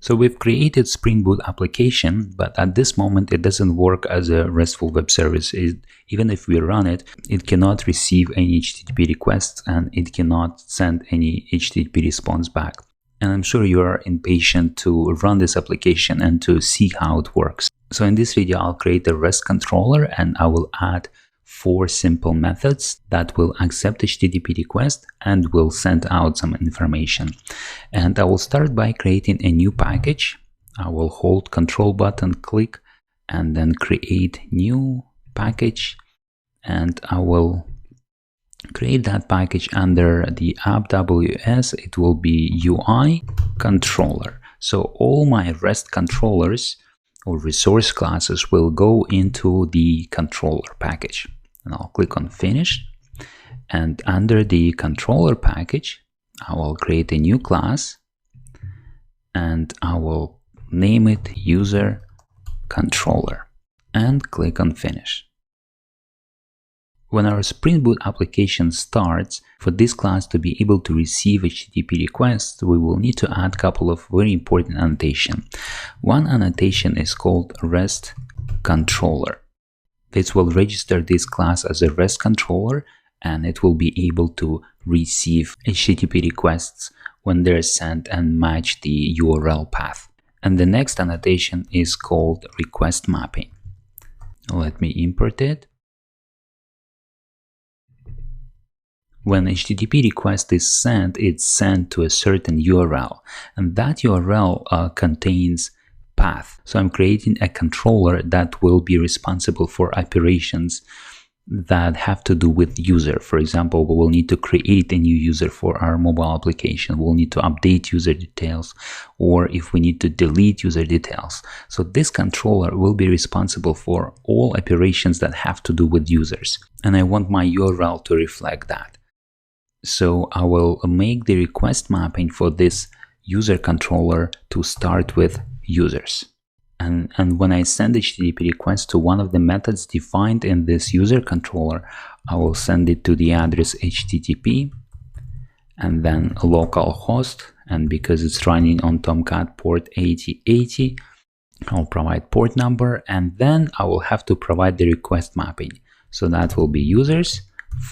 So we've created Spring Boot application, but at this moment it doesn't work as a RESTful web service. Even if we run it, it cannot receive any HTTP requests and it cannot send any HTTP response back. And I'm sure you are impatient to run this application and to see how it works. So in this video, I'll create a REST controller and I will add 4 simple methods that will accept HTTP request and will send out some information. And I will start by creating a new package. I will hold Control button, click, and then create new package. And I will create that package under the app.ws. It will be UI controller. So all my REST controllers or resource classes will go into the controller package. And I'll click on finish, and under the controller package I will create a new class and I will name it user controller and click on finish. When our Spring Boot application starts, for this class to be able to receive HTTP requests, we will need to add a couple of very important annotations. One annotation is called REST controller. This will register this class as a REST controller and it will be able to receive HTTP requests when they're sent and match the URL path. And the next annotation is called request mapping. Let me import it. When HTTP request is sent, it's sent to a certain URL, and that URL contains path. So I'm creating a controller that will be responsible for operations that have to do with user. For example, we will need to create a new user for our mobile application. We'll need to update user details, or if we need to delete user details. So this controller will be responsible for all operations that have to do with users. And I want my URL to reflect that. So I will make the request mapping for this user controller to start with users. And when I send HTTP request to one of the methods defined in this user controller, I will send it to the address HTTP and then localhost. And because it's running on Tomcat port 8080, I'll provide port number, and then I will have to provide the request mapping. So that will be users /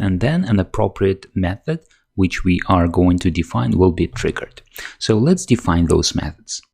and then an appropriate method which we are going to define will be triggered. So let's define those methods.